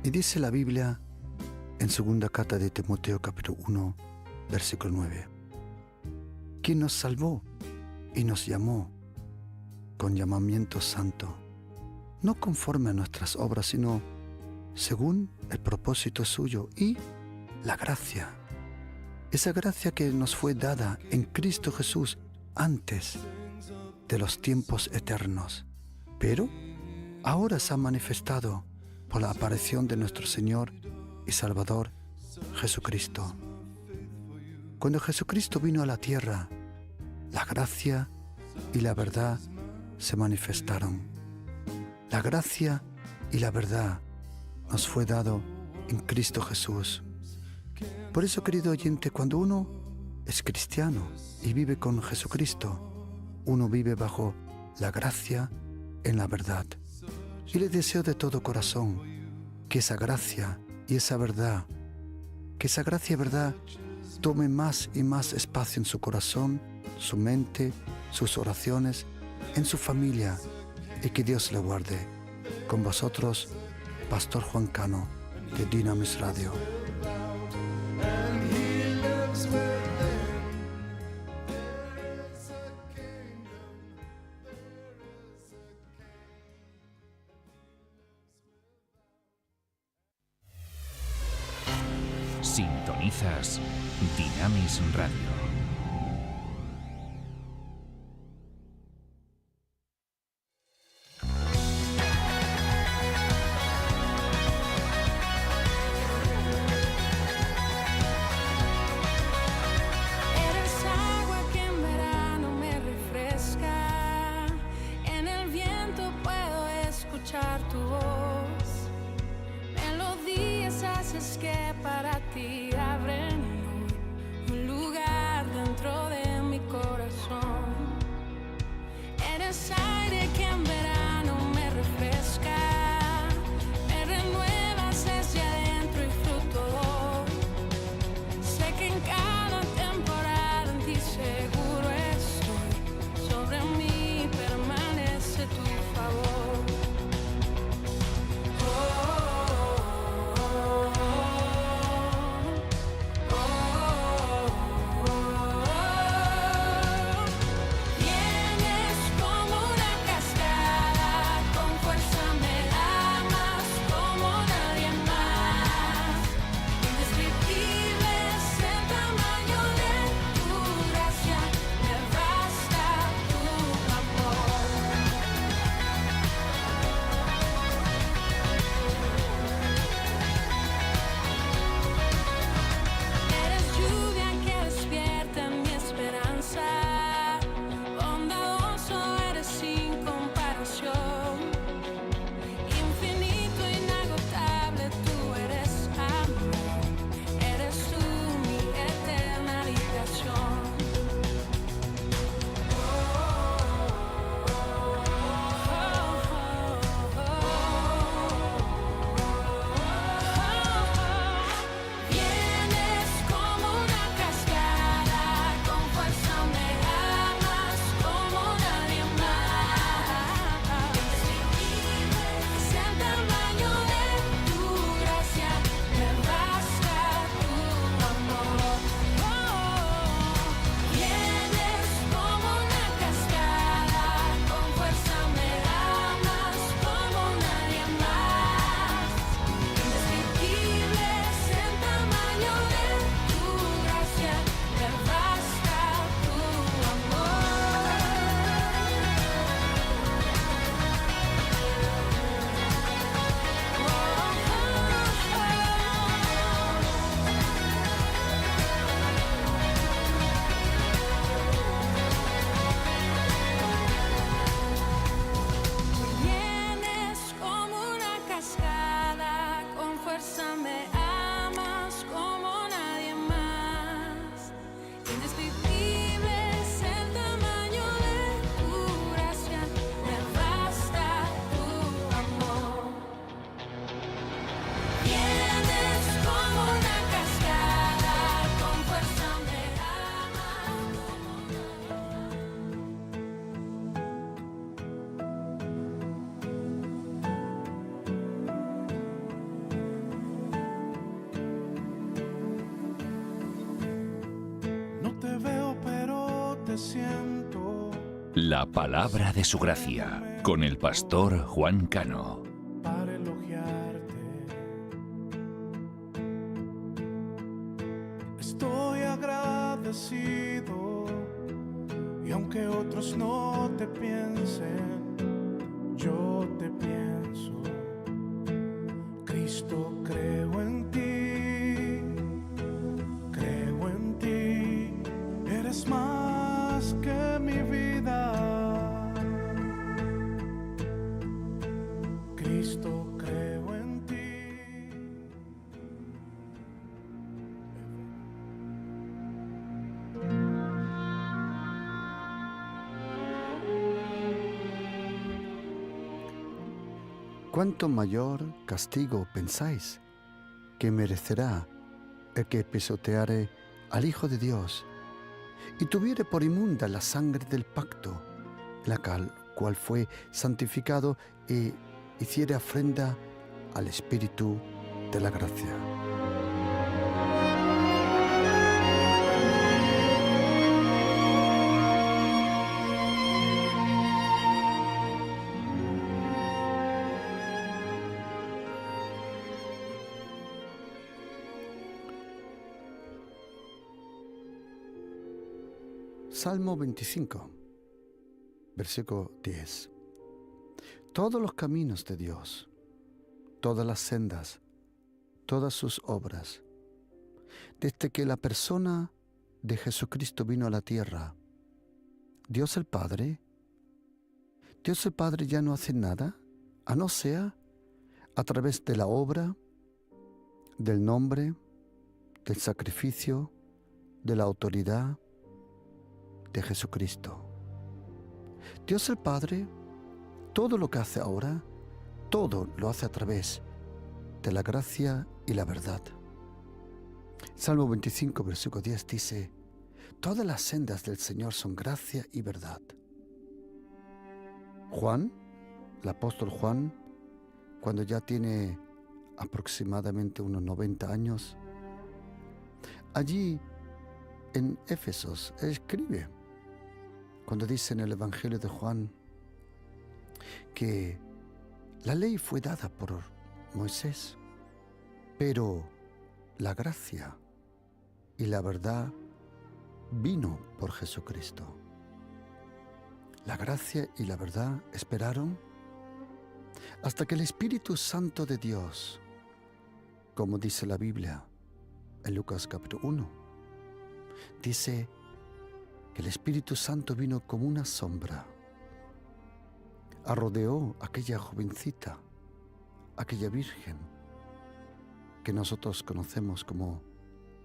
Y dice la Biblia en segunda carta de Timoteo capítulo 1, versículo 9, quien nos salvó y nos llamó con llamamiento santo, no conforme a nuestras obras, sino según el propósito suyo y la gracia. Esa gracia que nos fue dada en Cristo Jesús antes de los tiempos eternos, pero ahora se ha manifestado por la aparición de nuestro Señor y Salvador Jesucristo. Cuando Jesucristo vino a la tierra, la gracia y la verdad se manifestaron. La gracia y la verdad nos fue dado en Cristo Jesús. Por eso, querido oyente, cuando uno es cristiano y vive con Jesucristo, uno vive bajo la gracia en la verdad. Y le deseo de todo corazón que esa gracia y esa verdad, que esa gracia y verdad tome más y más espacio en su corazón, su mente, sus oraciones, en su familia, y que Dios le guarde. Con vosotros, Pastor Juan Cano, de Dynamis Radio. Sintonizas Dynamis Radio. te siento. La palabra de su gracia, con el pastor Juan Cano. Para elogiarte. Estoy agradecido. Y aunque otros no te piensen, yo te pienso. Cristo, creo en ti, eres más que mi vida. Cristo, creo en ti. ¿Cuánto mayor castigo pensáis que merecerá el que pisoteare al Hijo de Dios y tuviere por inmunda la sangre del pacto, la cual fue santificado e hiciere ofrenda al Espíritu de la gracia? Salmo 25, versículo 10. Todos los caminos de Dios, todas las sendas, todas sus obras, desde que la persona de Jesucristo vino a la tierra, Dios el Padre ya no hace nada, a no ser a través de la obra, del nombre, del sacrificio, de la autoridad de Jesucristo. Dios el Padre, todo lo que hace ahora, todo lo hace a través de la gracia y la verdad. Salmo 25, versículo 10 dice: todas las sendas del Señor son gracia y verdad. Juan, el apóstol Juan, cuando ya tiene aproximadamente unos 90 años, allí en Éfesos escribe, cuando dice en el Evangelio de Juan que la ley fue dada por Moisés, pero la gracia y la verdad vino por Jesucristo. La gracia y la verdad esperaron hasta que el Espíritu Santo de Dios, como dice la Biblia en Lucas capítulo 1, dice que el Espíritu Santo vino como una sombra, rodeó a aquella jovencita, aquella virgen que nosotros conocemos como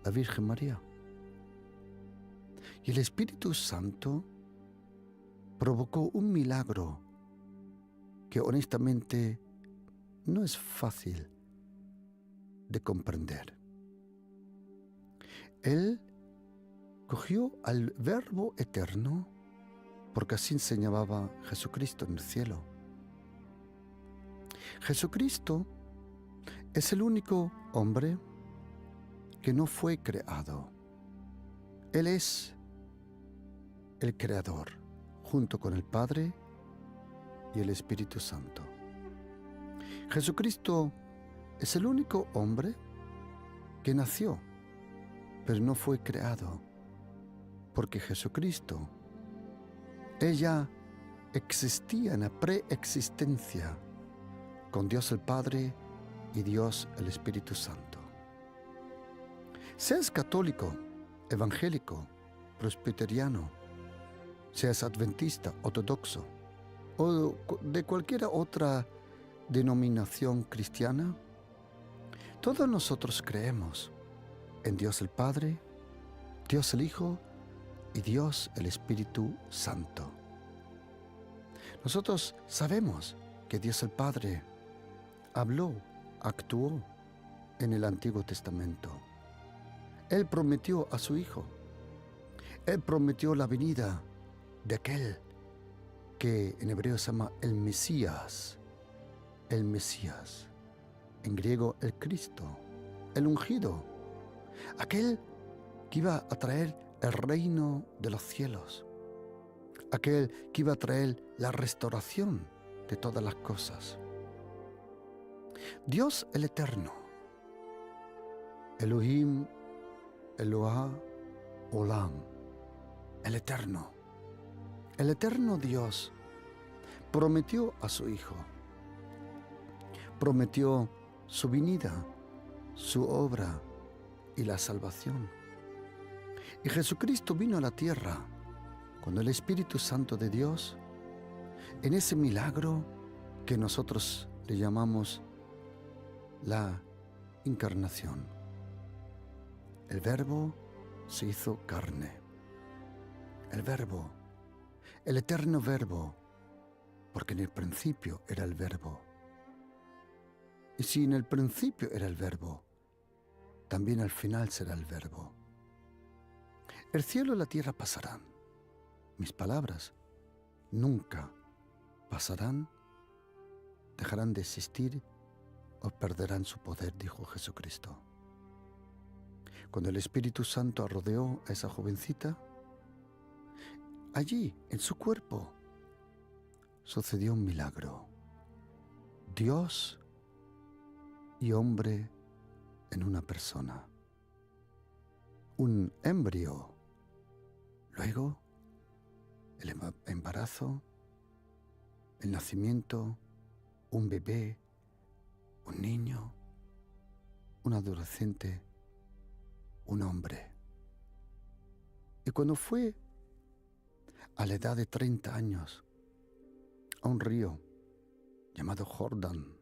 la Virgen María. Y el Espíritu Santo provocó un milagro que honestamente no es fácil de comprender. Él cogió al Verbo eterno, porque así enseñaba Jesucristo en el cielo. Jesucristo es el único hombre que no fue creado. Él es el creador, junto con el Padre y el Espíritu Santo. Jesucristo es el único hombre que nació, pero no fue creado, porque Jesucristo, ella existía en la preexistencia con Dios el Padre y Dios el Espíritu Santo. Seas católico, evangélico, presbiteriano, seas adventista, ortodoxo o de cualquier otra denominación cristiana, todos nosotros creemos en Dios el Padre, Dios el Hijo y Dios el Espíritu Santo. Nosotros sabemos que Dios el Padre habló, actuó en el Antiguo Testamento. Él prometió a su Hijo. Él prometió la venida de aquel que en hebreo se llama el Mesías. El Mesías. En griego, el Cristo. El ungido. Aquel que iba a traer el reino de los cielos. aquel que iba a traer la restauración de todas las cosas. Dios el Eterno, Elohim, Eloah, Olam, el Eterno Dios, prometió a su Hijo, prometió su venida, su obra y la salvación. Y Jesucristo vino a la tierra cuando el Espíritu Santo de Dios, en ese milagro que nosotros le llamamos la encarnación. El Verbo se hizo carne. El Verbo, el eterno Verbo, porque en el principio era el Verbo. Y si en el principio era el Verbo, también al final será el Verbo. El cielo y la tierra pasarán. Mis palabras nunca pasarán, dejarán de existir o perderán su poder, dijo Jesucristo. Cuando el Espíritu Santo rodeó a esa jovencita, allí, en su cuerpo, sucedió un milagro. Dios y hombre en una persona. Un embrión. Luego, el embarazo, el nacimiento, un bebé, un niño, un adolescente, un hombre. Y cuando fue a la edad de 30 años a un río llamado Jordán,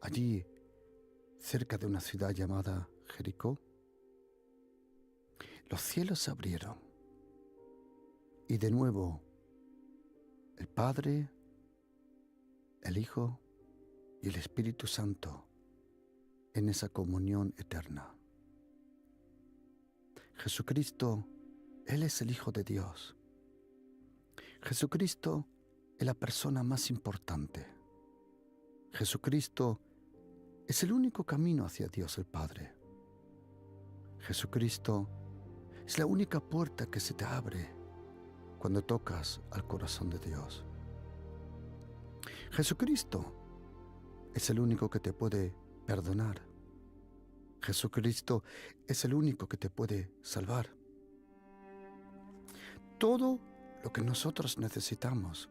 allí cerca de una ciudad llamada Jericó, los cielos se abrieron y de nuevo el Padre, el Hijo y el Espíritu Santo en esa comunión eterna. Jesucristo, Él es el Hijo de Dios. Jesucristo es la persona más importante. Jesucristo es el único camino hacia Dios el Padre. Jesucristo es la única puerta que se te abre cuando tocas al corazón de Dios. Jesucristo es el único que te puede perdonar. Jesucristo es el único que te puede salvar. Todo lo que nosotros necesitamos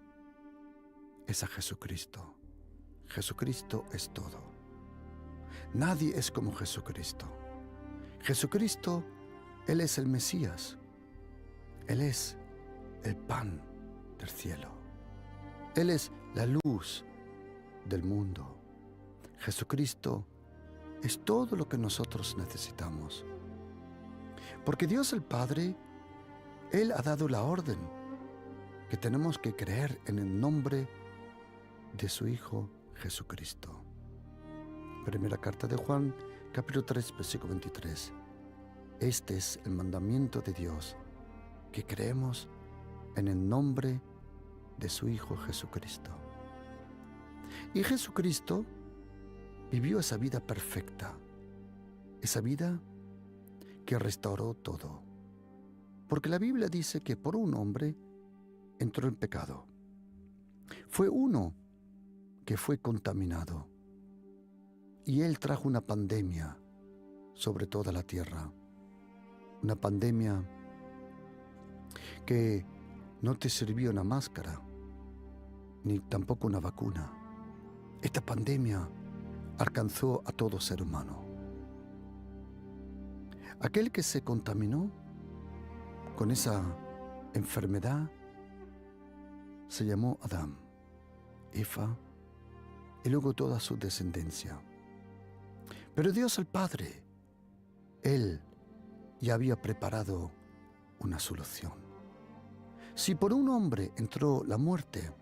es a Jesucristo. Jesucristo es todo. Nadie es como Jesucristo. Jesucristo, Él es el Mesías. Él es el pan del cielo. Él es la luz del mundo. Jesucristo es todo lo que nosotros necesitamos. Porque Dios el Padre, Él ha dado la orden que tenemos que creer en el nombre de su Hijo Jesucristo. Primera carta de Juan, capítulo 3, versículo 23. Este es el mandamiento de Dios, que creemos en el nombre de su Hijo Jesucristo. Y Jesucristo vivió esa vida perfecta, esa vida que restauró todo. Porque la Biblia dice que por un hombre entró el pecado. Fue uno que fue contaminado. Y Él trajo una pandemia sobre toda la tierra. Una pandemia que no te sirvió una máscara, ni tampoco una vacuna. Esta pandemia alcanzó a todo ser humano. Aquel que se contaminó con esa enfermedad se llamó Adán, Eva y luego toda su descendencia. Pero Dios el Padre, Él ya había preparado una solución. Si por un hombre entró la muerte,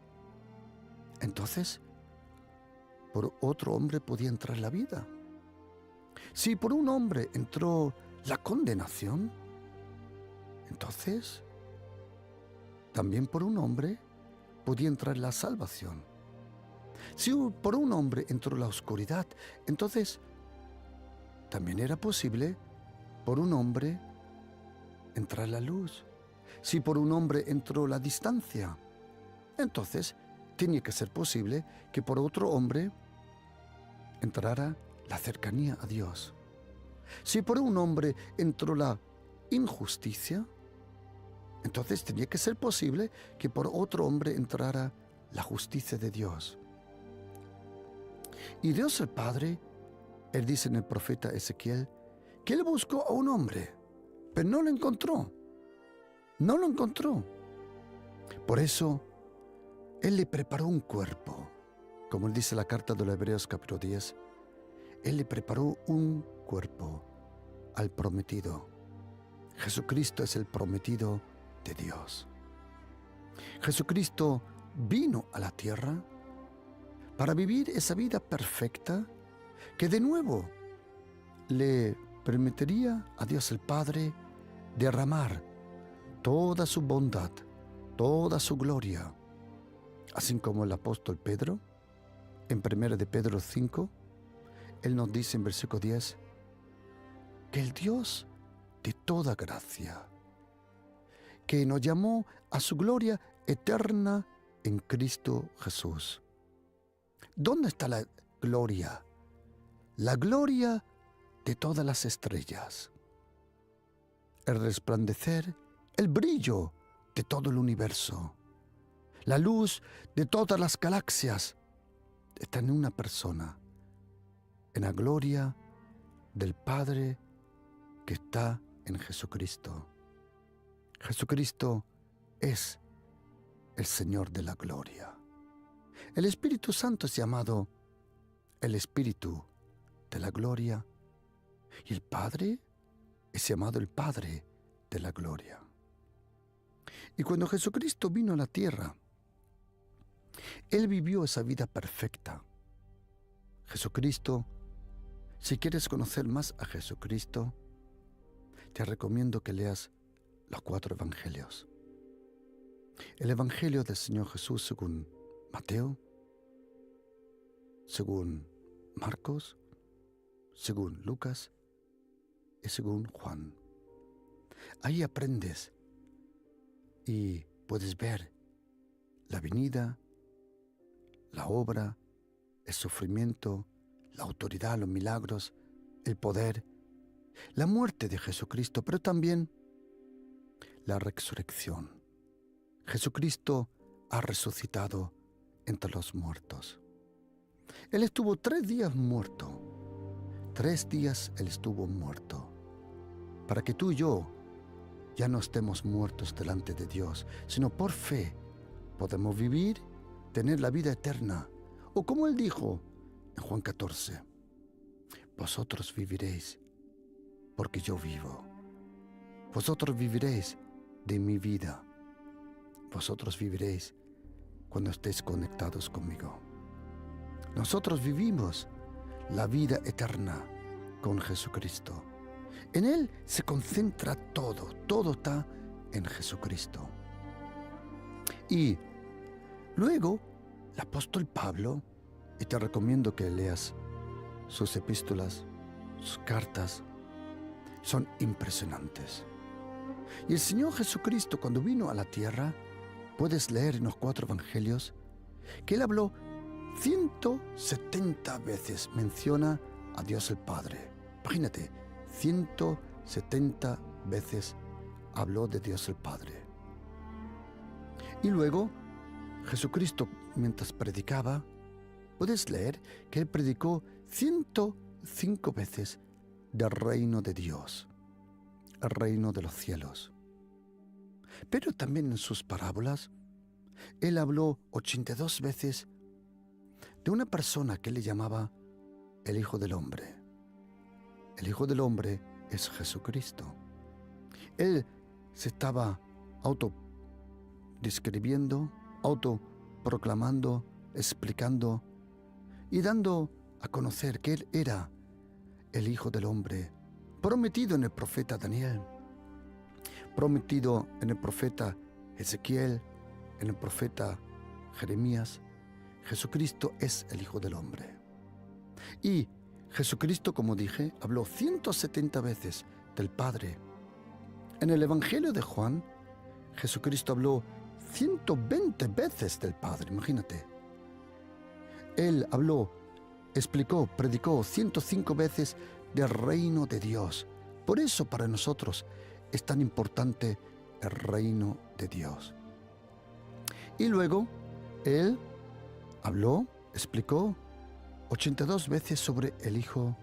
entonces por otro hombre podía entrar la vida. Si por un hombre entró la condenación, entonces también por un hombre podía entrar la salvación. Si por un hombre entró la oscuridad, entonces también era posible por un hombre entrar la luz. Si por un hombre entró la distancia, entonces tenía que ser posible que por otro hombre entrara la cercanía a Dios. Si por un hombre entró la injusticia, entonces tenía que ser posible que por otro hombre entrara la justicia de Dios. Y Dios el Padre, Él dice en el profeta Ezequiel, que Él buscó a un hombre, pero no lo encontró. No lo encontró. Por eso, Él le preparó un cuerpo. Como Él dice en la carta de los Hebreos capítulo 10, Él le preparó un cuerpo al prometido. Jesucristo es el prometido de Dios. Jesucristo vino a la tierra para vivir esa vida perfecta que de nuevo le permitiría a Dios el Padre derramar toda su bondad, toda su gloria, así como el apóstol Pedro, en 1 de Pedro 5, él nos dice en versículo 10, que el Dios de toda gracia, que nos llamó a su gloria eterna en Cristo Jesús. ¿Dónde está la gloria? La gloria de todas las estrellas, el resplandecer, el brillo de todo el universo, la luz de todas las galaxias está en una persona, en la gloria del Padre que está en Jesucristo. Jesucristo es el Señor de la gloria. El Espíritu Santo es llamado el Espíritu de la gloria y el Padre es llamado el Padre de la gloria. Y cuando Jesucristo vino a la tierra, Él vivió esa vida perfecta. Jesucristo, si quieres conocer más a Jesucristo, te recomiendo que leas los 4 evangelios. El evangelio del Señor Jesús según Mateo, según Marcos, según Lucas y según Juan. Ahí aprendes y puedes ver la venida, la obra, el sufrimiento, la autoridad, los milagros, el poder, la muerte de Jesucristo, pero también la resurrección. Jesucristo ha resucitado entre los muertos. Él estuvo 3 días muerto. 3 días Él estuvo muerto. Para que tú y yo ya no estemos muertos delante de Dios, sino por fe podemos vivir, tener la vida eterna. O como Él dijo en Juan 14, vosotros viviréis porque yo vivo. Vosotros viviréis de mi vida. Vosotros viviréis cuando estéis conectados conmigo. Nosotros vivimos la vida eterna con Jesucristo. En Él se concentra todo, todo está en Jesucristo. Y luego el apóstol Pablo, y te recomiendo que leas sus epístolas, sus cartas, son impresionantes. Y el Señor Jesucristo, cuando vino a la tierra, puedes leer en los 4 evangelios que Él habló 170 veces, menciona a Dios el Padre. Imagínate, 170 veces habló de Dios el Padre. Y luego, Jesucristo, mientras predicaba, puedes leer que Él predicó 105 veces del reino de Dios, el reino de los cielos. Pero también en sus parábolas, Él habló 82 veces de una persona que Él le llamaba el Hijo del Hombre. El Hijo del Hombre es Jesucristo. Él se estaba autodescribiendo, autoproclamando, explicando y dando a conocer que Él era el Hijo del Hombre, prometido en el profeta Daniel, prometido en el profeta Ezequiel, en el profeta Jeremías. Jesucristo es el Hijo del Hombre. Y Jesucristo, como dije, habló 170 veces del Padre. En el Evangelio de Juan, Jesucristo habló 120 veces del Padre, imagínate. Él habló, explicó, predicó 105 veces del reino de Dios. Por eso para nosotros es tan importante el reino de Dios. Y luego, Él habló, explicó 82 veces sobre el Hijo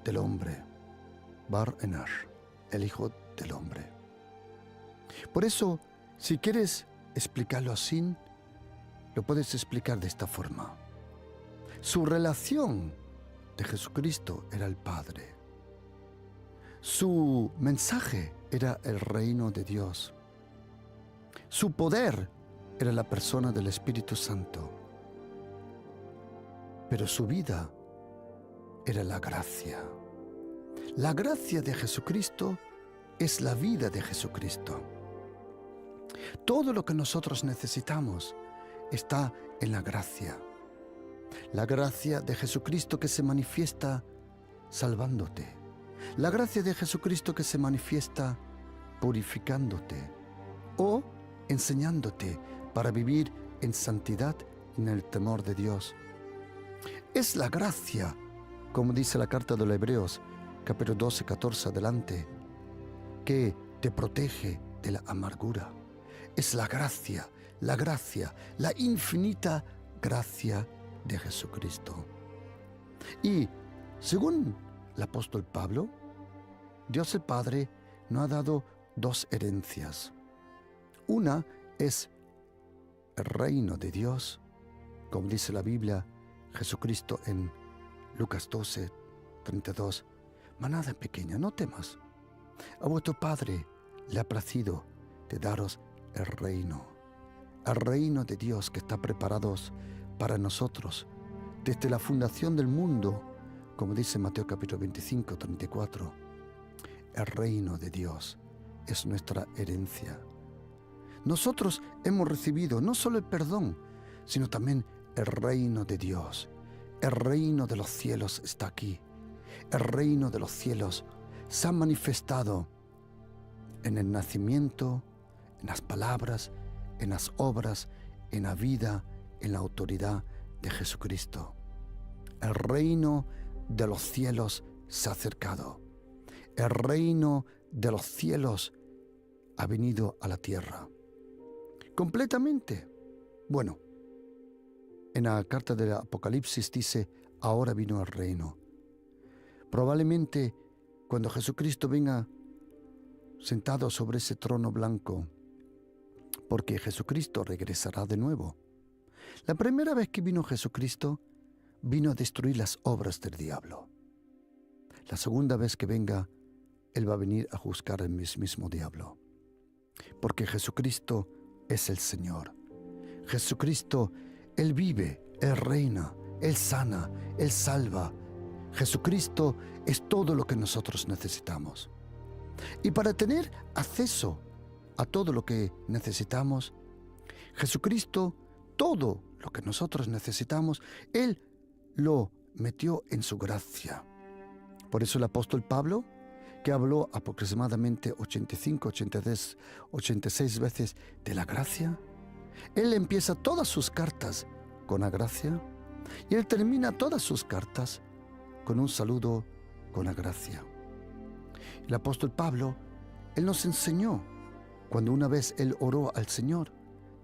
del Hombre, Bar Enar, el Hijo del Hombre. Por eso, si quieres explicarlo así, lo puedes explicar de esta forma. Su relación de Jesucristo era el Padre. Su mensaje era el reino de Dios. Su poder era la persona del Espíritu Santo. Pero su vida era la gracia. La gracia de Jesucristo es la vida de Jesucristo. Todo lo que nosotros necesitamos está en la gracia. La gracia de Jesucristo que se manifiesta salvándote. La gracia de Jesucristo que se manifiesta purificándote o enseñándote para vivir en santidad y en el temor de Dios. Es la gracia, como dice la carta de los Hebreos, capítulo 12, 14 adelante, que te protege de la amargura. Es la gracia, la infinita gracia de Jesucristo. Y según el apóstol Pablo, Dios el Padre nos ha dado dos herencias. Una es el reino de Dios, como dice la Biblia, Jesucristo en Lucas 12, 32. Manada pequeña, no temas. A vuestro Padre le ha placido de daros el reino de Dios que está preparado para nosotros desde la fundación del mundo, como dice Mateo capítulo 25, 34. El reino de Dios es nuestra herencia. Nosotros hemos recibido no solo el perdón, sino también el reino de Dios. El reino de los cielos está aquí. El reino de los cielos se ha manifestado en el nacimiento, en las palabras, en las obras, en la vida, en la autoridad de Jesucristo. El reino de los cielos se ha acercado. El reino de los cielos ha venido a la tierra. Completamente. Bueno, en la carta del Apocalipsis dice, ahora vino el reino. Probablemente cuando Jesucristo venga sentado sobre ese trono blanco, porque Jesucristo regresará de nuevo. La primera vez que vino Jesucristo, vino a destruir las obras del diablo. La segunda vez que venga, Él va a venir a juzgar al mismo diablo. Porque Jesucristo es el Señor. Jesucristo, Él vive, Él reina, Él sana, Él salva. Jesucristo es todo lo que nosotros necesitamos. Y para tener acceso a todo lo que necesitamos, Jesucristo, todo lo que nosotros necesitamos, Él lo metió en su gracia. Por eso el apóstol Pablo, que habló aproximadamente 85, 83, 86 veces de la gracia, él empieza todas sus cartas con la gracia y él termina todas sus cartas con un saludo con la gracia. El apóstol Pablo, él nos enseñó cuando una vez él oró al Señor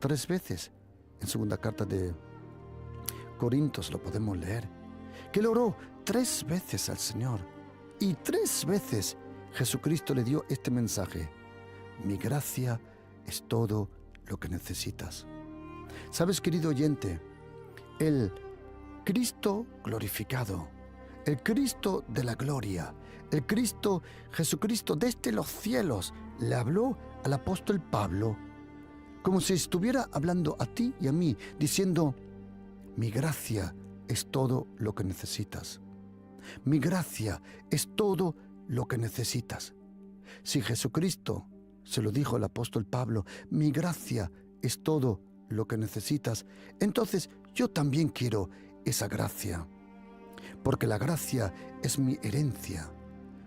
3 veces. En segunda carta de Corintios lo podemos leer, que él oró 3 veces al Señor y 3 veces Jesucristo le dio este mensaje: mi gracia es todo lo que necesitas. ¿Sabes, querido oyente? El Cristo glorificado, el Cristo de la gloria, el Cristo, Jesucristo desde los cielos, le habló al apóstol Pablo como si estuviera hablando a ti y a mí, diciendo: mi gracia es todo lo que necesitas. Mi gracia es todo lo que necesitas. Si Jesucristo se lo dijo al apóstol Pablo, mi gracia es todo lo que necesitas, entonces yo también quiero esa gracia. Porque la gracia es mi herencia,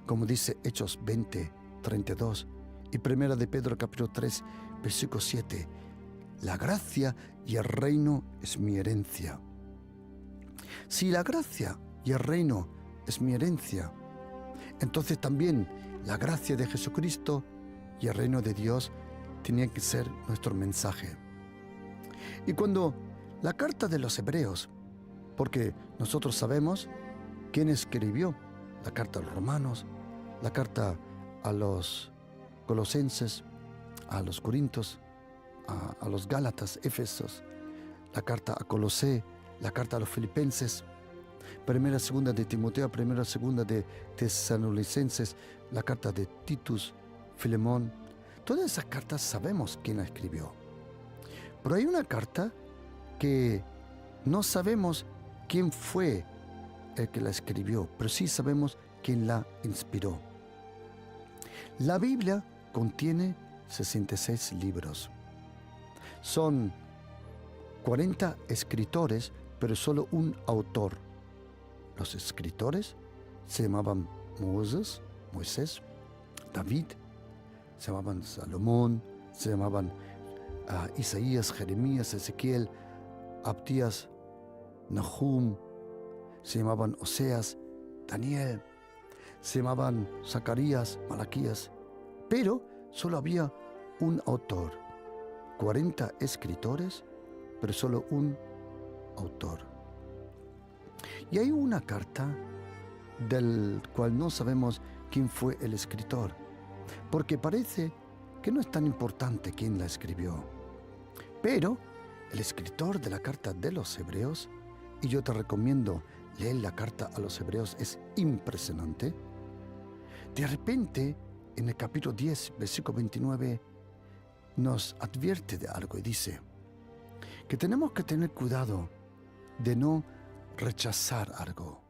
como dice Hechos 20, 32. Y primera de Pedro capítulo 3, versículo 7. La gracia y el reino es mi herencia. Si la gracia y el reino es mi herencia, entonces también la gracia de Jesucristo y el reino de Dios tenían que ser nuestro mensaje. Y cuando la carta de los Hebreos, porque nosotros sabemos quién escribió la carta a los romanos, la carta a los colosenses, a los corintios, a los gálatas, Éfesos, la carta a Colosé, la carta a los filipenses, primera, segunda de Timoteo, primera, segunda de Tesalonicenses, la carta de Titus, Filemón. Todas esas cartas sabemos quién la escribió. Pero hay una carta que no sabemos quién fue el que la escribió, pero sí sabemos quién la inspiró. La Biblia contiene 66 libros. Son 40 escritores, pero solo un autor. Los escritores se llamaban Moisés, David, se llamaban Salomón, se llamaban Isaías, Jeremías, Ezequiel, Abdías, Nahum, se llamaban Oseas, Daniel, se llamaban Zacarías, Malaquías, pero solo había un autor. 40 escritores, pero solo un autor. Y hay una carta del cual no sabemos quién fue el escritor, porque parece que no es tan importante quién la escribió. Pero el escritor de la carta de los Hebreos, y yo te recomiendo leer la carta a los Hebreos, es impresionante. De repente, en el capítulo 10, versículo 29, nos advierte de algo y dice que tenemos que tener cuidado de no rechazar algo.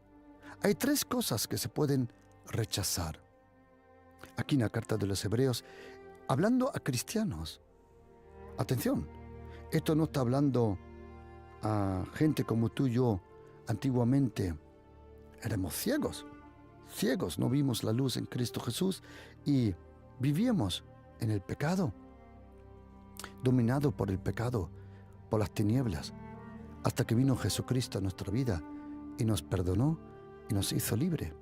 Hay 3 cosas que se pueden rechazar. Aquí en la carta de los Hebreos, hablando a cristianos. Atención, esto no está hablando a gente como tú y yo. Antiguamente éramos ciegos, no vimos la luz en Cristo Jesús y vivíamos en el pecado, dominado por el pecado, por las tinieblas, hasta que vino Jesucristo a nuestra vida y nos perdonó y nos hizo libre.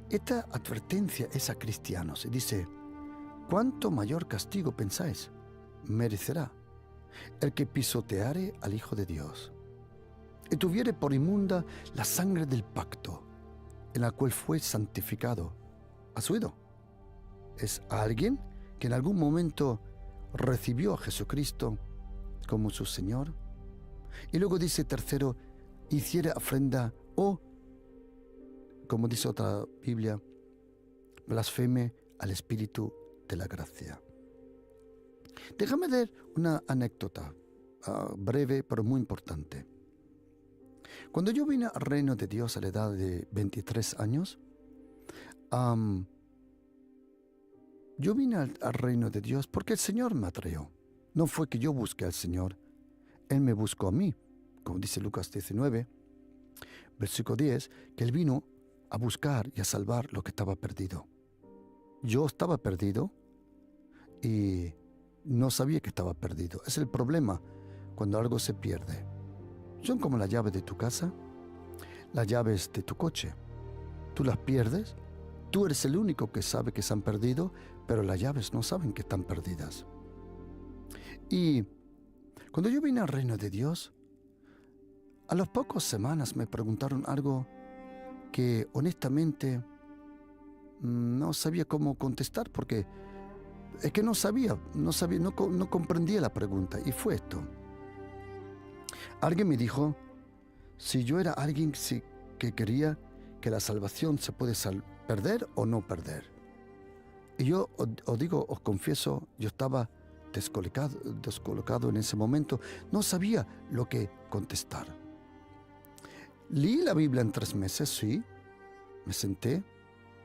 Esta advertencia es a cristianos y dice: ¿cuánto mayor castigo pensáis merecerá el que pisoteare al Hijo de Dios y tuviere por inmunda la sangre del pacto en la cual fue santificado a su oído? Es alguien que en algún momento recibió a Jesucristo como su Señor. Y luego dice tercero, hiciera ofrenda o, como dice otra Biblia, blasfeme al Espíritu de la gracia. Déjame dar una anécdota breve pero muy importante. Cuando yo vine al reino de Dios a la edad de 23 años, yo vine al reino de Dios porque el Señor me atrajo. No fue que yo busqué al Señor, Él me buscó a mí, como dice Lucas 19, versículo 10, que Él vino a buscar y a salvar lo que estaba perdido. Yo estaba perdido y no sabía que estaba perdido. Es el problema cuando algo se pierde. Son como las llaves de tu casa, las llaves de tu coche. Tú las pierdes, tú eres el único que sabe que se han perdido, pero las llaves no saben que están perdidas. Y cuando yo vine al reino de Dios, a las pocas semanas me preguntaron algo que honestamente no sabía cómo contestar, porque es que no comprendía la pregunta, y fue esto. Alguien me dijo si yo era alguien que quería que la salvación se puede perder o no perder. Y yo os confieso, yo estaba descolocado en ese momento, no sabía lo que contestar. Leí la Biblia en 3 meses, sí, me senté,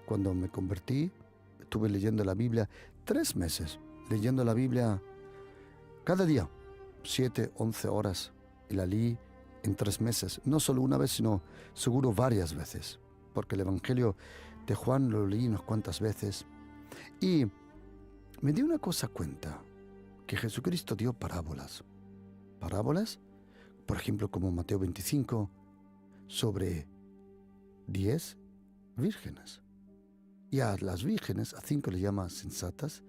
cuando me convertí, estuve leyendo la Biblia 3 meses, leyendo la Biblia cada día, 7, 11 horas, y la leí en 3 meses, no solo una vez, sino seguro varias veces, porque el Evangelio de Juan lo leí unas cuantas veces. Y me di una cosa cuenta, que Jesucristo dio parábolas. Parábolas, por ejemplo, como Mateo 25, sobre 10 vírgenes. Y a las vírgenes, a 5 le llaman sensatas,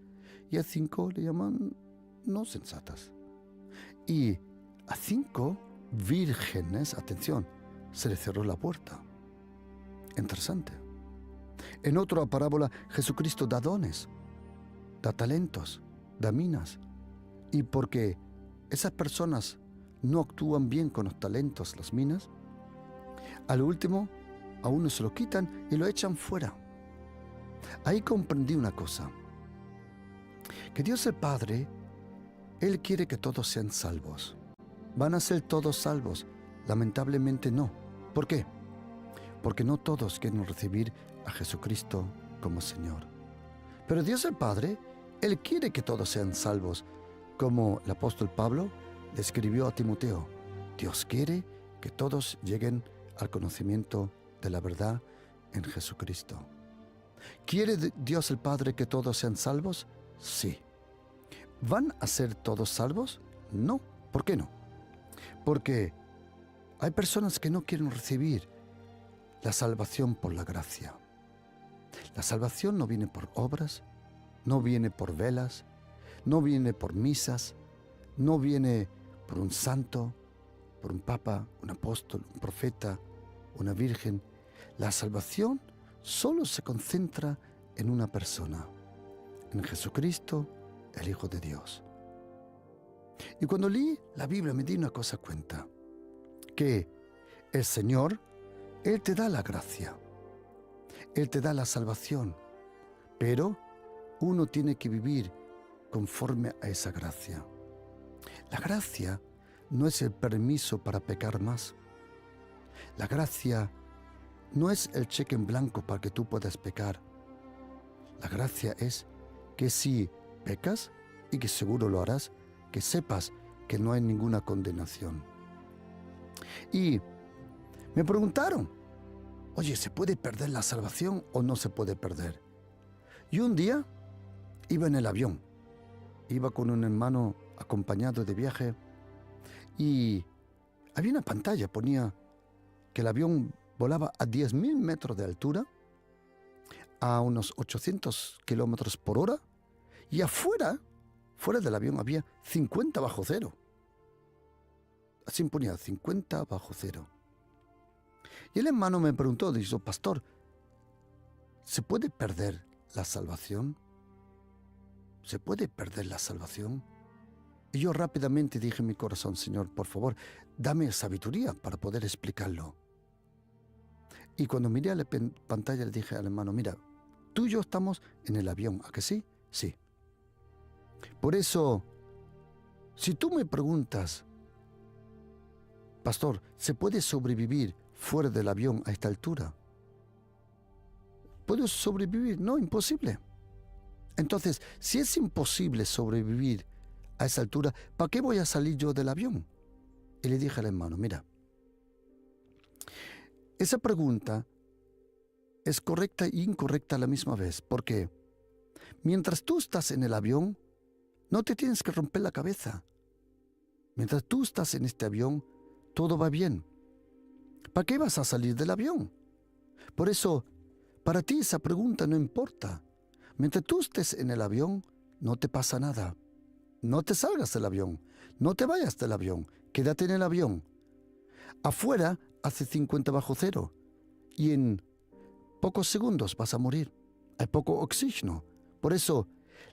y a 5 le llaman no sensatas. Y a 5 vírgenes, atención, se le cerró la puerta. Interesante. En otra parábola, Jesucristo da dones, da talentos, da minas. Y porque esas personas no actúan bien con los talentos, las minas, al último a uno se lo quitan y lo echan fuera. Ahí comprendí una cosa, que Dios el Padre, Él quiere que todos sean salvos. ¿Van a ser todos salvos? Lamentablemente no. ¿Por qué? Porque no todos quieren recibir a Jesucristo como Señor. Pero Dios el Padre, Él quiere que todos sean salvos, como el apóstol Pablo le escribió a Timoteo. Dios quiere que todos lleguen al conocimiento de la verdad en Jesucristo. ¿Quiere Dios el Padre que todos sean salvos? Sí. ¿Van a ser todos salvos? No. ¿Por qué no? Porque hay personas que no quieren recibir la salvación por la gracia. La salvación no viene por obras, no viene por velas, no viene por misas, no viene por un santo, por un papa, un apóstol, un profeta, una virgen. La salvación solo se concentra en una persona, en Jesucristo, el Hijo de Dios. Y cuando leí la Biblia me di una cosa cuenta, que el Señor, Él te da la gracia, Él te da la salvación, pero uno tiene que vivir conforme a esa gracia. La gracia no es el permiso para pecar más. La gracia no es el cheque en blanco para que tú puedas pecar. La gracia es que si pecas, y que seguro lo harás, que sepas que no hay ninguna condenación. Y me preguntaron, oye, ¿se puede perder la salvación o no se puede perder? Y un día iba en el avión, iba con un hermano acompañado de viaje y había una pantalla, ponía que el avión volaba a 10.000 metros de altura, a unos 800 kilómetros por hora, y fuera del avión había 50 bajo cero. Así ponía 50 bajo cero. Y el hermano me preguntó, dijo, pastor, ¿se puede perder la salvación? ¿Se puede perder la salvación? Y yo rápidamente dije en mi corazón, Señor, por favor, dame sabiduría para poder explicarlo. Y cuando miré a la pantalla le dije al hermano, mira, tú y yo estamos en el avión, ¿a que sí? Sí. Por eso, si tú me preguntas, pastor, ¿se puede sobrevivir fuera del avión a esta altura? ¿Puedo sobrevivir? No, imposible. Entonces, si es imposible sobrevivir a esa altura, ¿para qué voy a salir yo del avión? Y le dije al hermano, mira, esa pregunta es correcta e incorrecta a la misma vez, porque mientras tú estás en el avión, no te tienes que romper la cabeza. Mientras tú estás en este avión, todo va bien. ¿Para qué vas a salir del avión? Por eso, para ti esa pregunta no importa. Mientras tú estés en el avión, no te pasa nada. No te salgas del avión, no te vayas del avión, quédate en el avión. Afuera hace 50 bajo cero y en pocos segundos vas a morir. Hay poco oxígeno. Por eso,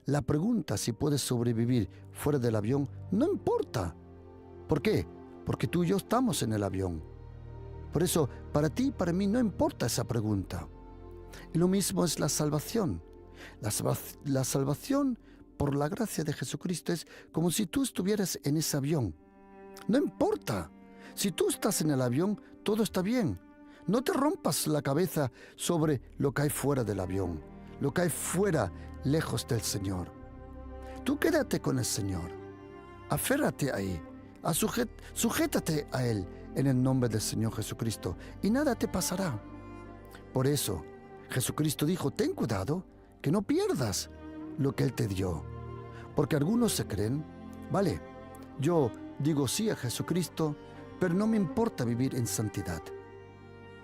la pregunta si puedes sobrevivir fuera del avión no importa. ¿Por qué? Porque tú y yo estamos en el avión. Por eso, para ti y para mí no importa esa pregunta. Y lo mismo es la salvación. La salvación por la gracia de Jesucristo es como si tú estuvieras en ese avión. No importa. Si tú estás en el avión, todo está bien. No te rompas la cabeza sobre lo que hay fuera del avión, lo que hay fuera, lejos del Señor. Tú quédate con el Señor. Aférrate ahí. Sujétate a Él en el nombre del Señor Jesucristo y nada te pasará. Por eso, Jesucristo dijo, ten cuidado que no pierdas lo que Él te dio. Porque algunos se creen, vale, yo digo sí a Jesucristo, pero no me importa vivir en santidad.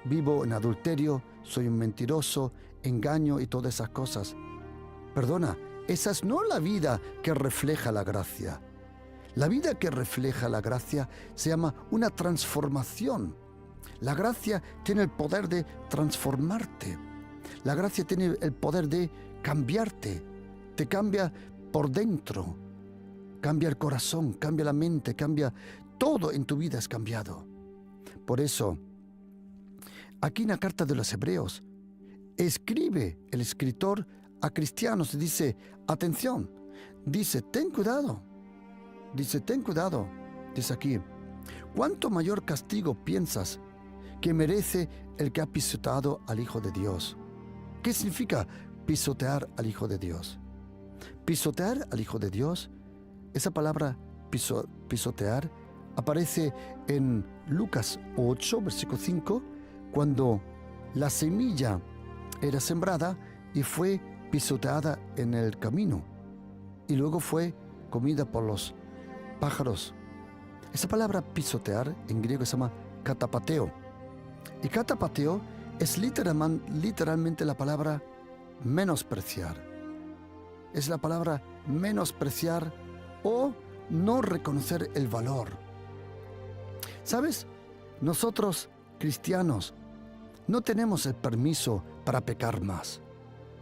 Vivo en adulterio, soy un mentiroso, engaño y todas esas cosas. Perdona, esa es no la vida que refleja la gracia. La vida que refleja la gracia se llama una transformación. La gracia tiene el poder de transformarte. La gracia tiene el poder de cambiarte. Te cambia por dentro. Cambia el corazón, cambia la mente, cambia todo en tu vida es cambiado. Por eso, aquí en la carta de los Hebreos, escribe el escritor a cristianos y dice, atención, dice, ten cuidado. Dice, ten cuidado. Dice aquí, ¿cuánto mayor castigo piensas que merece el que ha pisoteado al Hijo de Dios? ¿Qué significa pisotear al Hijo de Dios? Pisotear al Hijo de Dios, esa palabra pisotear aparece en Lucas 8, versículo 5, cuando la semilla era sembrada y fue pisoteada en el camino y luego fue comida por los pájaros. Esa palabra pisotear en griego se llama katapateo. Y katapateo es literalmente la palabra menospreciar. Es la palabra menospreciar o no reconocer el valor. ¿Sabes? Nosotros, cristianos, no tenemos el permiso para pecar más.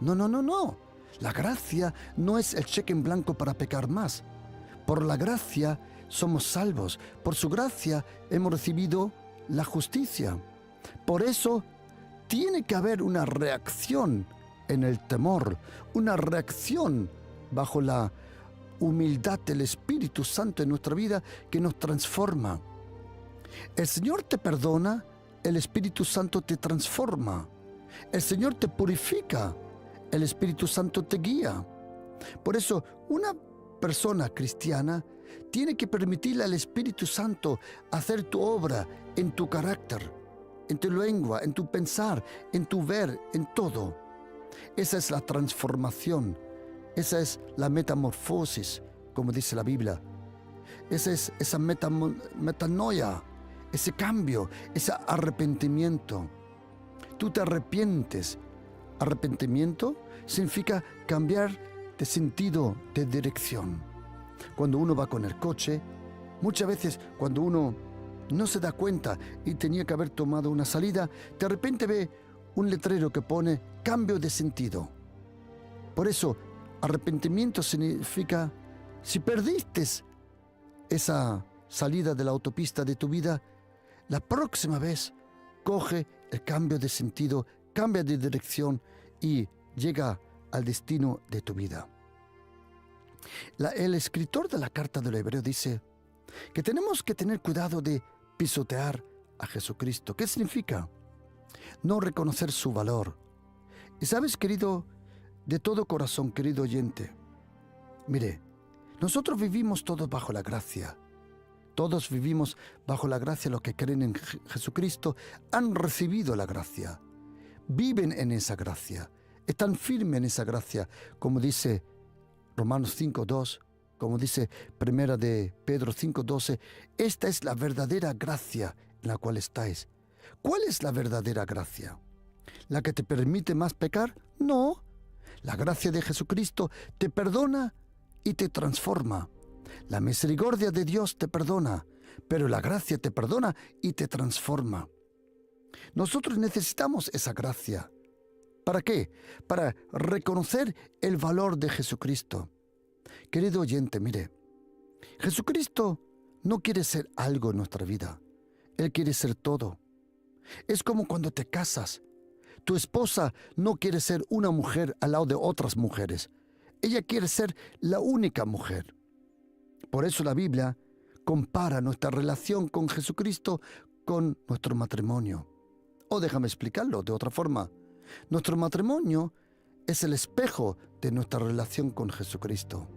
No. La gracia no es el cheque en blanco para pecar más. Por la gracia somos salvos. Por su gracia hemos recibido la justicia. Por eso tiene que haber una reacción en el temor, una reacción bajo la humildad del Espíritu Santo en nuestra vida que nos transforma. El Señor te perdona, el Espíritu Santo te transforma. El Señor te purifica, el Espíritu Santo te guía. Por eso, una persona cristiana tiene que permitirle al Espíritu Santo hacer tu obra en tu carácter, en tu lengua, en tu pensar, en tu ver, en todo. Esa es la transformación, esa es la metamorfosis, como dice la Biblia. Esa es esa metanoia, ese cambio, ese arrepentimiento. Tú te arrepientes. Arrepentimiento significa cambiar de sentido, de dirección. Cuando uno va con el coche, muchas veces cuando uno no se da cuenta y tenía que haber tomado una salida, de repente ve un letrero que pone cambio de sentido. Por eso, arrepentimiento significa, si perdiste esa salida de la autopista de tu vida, la próxima vez coge el cambio de sentido, cambia de dirección y llega al destino de tu vida. El escritor de la carta del Hebreo dice que tenemos que tener cuidado de pisotear a Jesucristo. ¿Qué significa? No reconocer su valor. Y sabes, querido, de todo corazón, querido oyente, mire, nosotros vivimos todos bajo la gracia. Todos vivimos bajo la gracia. Los que creen en Jesucristo han recibido la gracia. Viven en esa gracia. Están firmes en esa gracia. Como dice Romanos 5:2, como dice Primera de Pedro 5:12, esta es la verdadera gracia en la cual estáis. ¿Cuál es la verdadera gracia? ¿La que te permite más pecar? No. La gracia de Jesucristo te perdona y te transforma. La misericordia de Dios te perdona, pero la gracia te perdona y te transforma. Nosotros necesitamos esa gracia. ¿Para qué? Para reconocer el valor de Jesucristo. Querido oyente, mire, Jesucristo no quiere ser algo en nuestra vida. Él quiere ser todo. Es como cuando te casas. Tu esposa no quiere ser una mujer al lado de otras mujeres. Ella quiere ser la única mujer. Por eso la Biblia compara nuestra relación con Jesucristo con nuestro matrimonio. O déjame explicarlo de otra forma. Nuestro matrimonio es el espejo de nuestra relación con Jesucristo.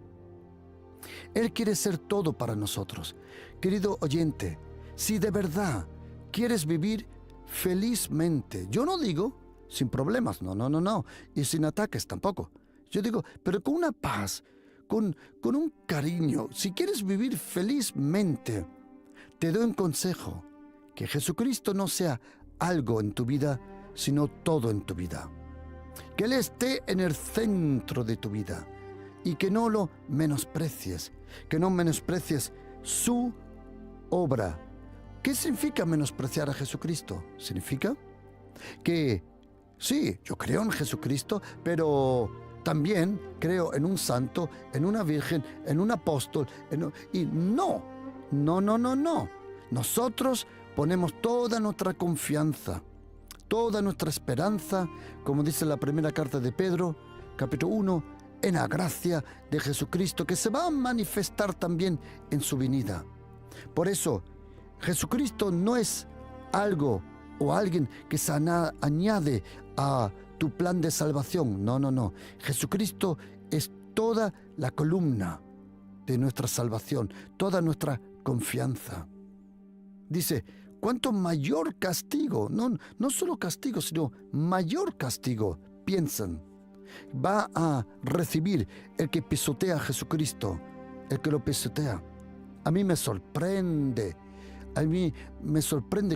Él quiere ser todo para nosotros. Querido oyente, si de verdad quieres vivir felizmente, yo no digo sin problemas, no, y sin ataques tampoco. Yo digo, pero con una paz, con un cariño. Si quieres vivir felizmente, te doy un consejo, que Jesucristo no sea algo en tu vida, sino todo en tu vida. Que Él esté en el centro de tu vida y que no lo menosprecies, que no menosprecies su obra. ¿Qué significa menospreciar a Jesucristo? Significa que sí, yo creo en Jesucristo, pero también creo en un santo, en una virgen, en un apóstol, y no. Nosotros ponemos toda nuestra confianza, toda nuestra esperanza, como dice la primera carta de Pedro, capítulo 1, en la gracia de Jesucristo, que se va a manifestar también en su venida. Por eso, Jesucristo no es algo o alguien que se añade a tu plan de salvación. No. Jesucristo es toda la columna de nuestra salvación, toda nuestra confianza. Dice, cuanto mayor castigo, no solo castigo, sino mayor castigo, piensan, va a recibir el que pisotea a Jesucristo, el que lo pisotea. A mí me sorprende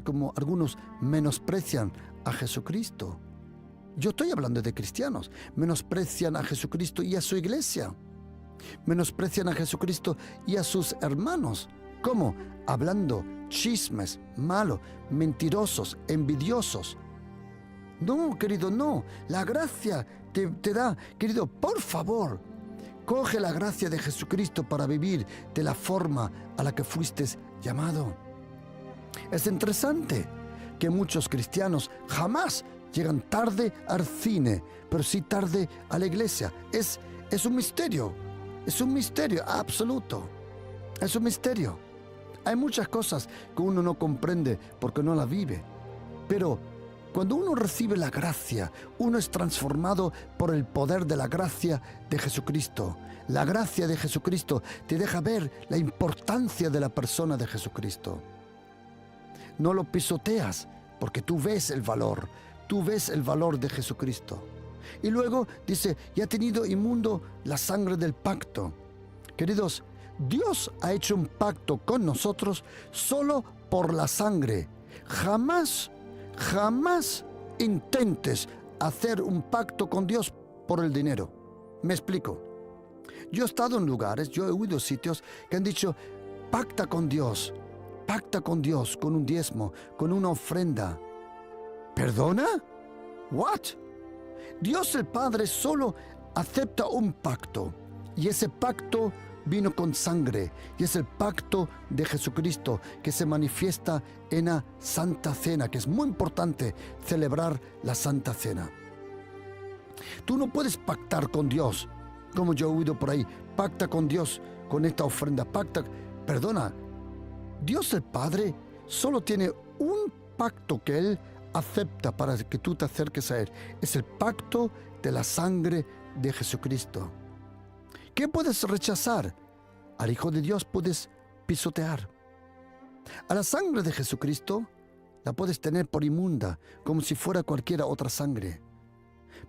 como algunos menosprecian a Jesucristo. Yo estoy hablando de cristianos. Menosprecian a Jesucristo y a su iglesia. Menosprecian a Jesucristo y a sus hermanos. ¿Cómo? Hablando chismes, malos, mentirosos, envidiosos. No, querido, no. La gracia te da, querido, por favor, coge la gracia de Jesucristo para vivir de la forma a la que fuiste llamado. Es interesante que muchos cristianos jamás llegan tarde al cine, pero sí tarde a la iglesia. Es un misterio absoluto. Es un misterio. Hay muchas cosas que uno no comprende porque no las vive. Pero cuando uno recibe la gracia, uno es transformado por el poder de la gracia de Jesucristo. La gracia de Jesucristo te deja ver la importancia de la persona de Jesucristo. No lo pisoteas porque tú ves el valor. Tú ves el valor de Jesucristo. Y luego dice, y ha tenido inmundo la sangre del pacto. Queridos, Dios ha hecho un pacto con nosotros solo por la sangre. Jamás intentes hacer un pacto con Dios por el dinero. Me explico. Yo he estado en lugares, yo he oído sitios que han dicho, pacta con Dios, con un diezmo, con una ofrenda. ¿Perdona? ¿What? Dios el Padre solo acepta un pacto, y ese pacto vino con sangre, y es el pacto de Jesucristo que se manifiesta en la Santa Cena, que es muy importante celebrar la Santa Cena. Tú no puedes pactar con Dios, como yo he oído por ahí, pacta con Dios con esta ofrenda, perdona, Dios el Padre solo tiene un pacto que Él acepta para que tú te acerques a Él. Es el pacto de la sangre de Jesucristo. ¿Qué puedes rechazar? Al Hijo de Dios puedes pisotear. A la sangre de Jesucristo la puedes tener por inmunda, como si fuera cualquier otra sangre.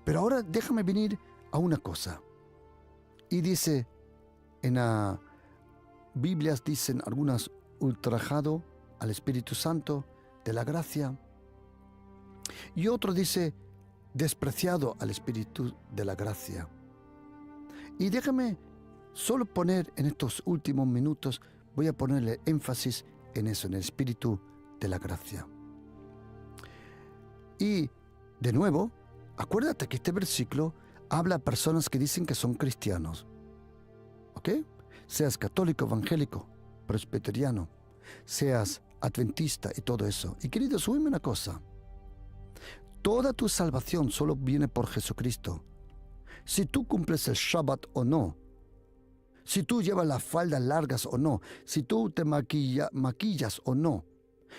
Pero ahora déjame venir a una cosa. Y dice, en las Biblias dicen algunas, ultrajado al Espíritu Santo de la gracia. Y otro dice, despreciado al Espíritu de la gracia. Y déjame solo poner en estos últimos minutos, voy a ponerle énfasis en eso, en el Espíritu de la gracia. Y, de nuevo, acuérdate que este versículo habla a personas que dicen que son cristianos. ¿Ok? Seas católico, evangélico, presbiteriano, seas adventista y todo eso. Y queridos, oíme una cosa. Toda tu salvación solo viene por Jesucristo. Si tú cumples el Shabbat o no, si tú llevas las faldas largas o no, si tú te maquillas o no,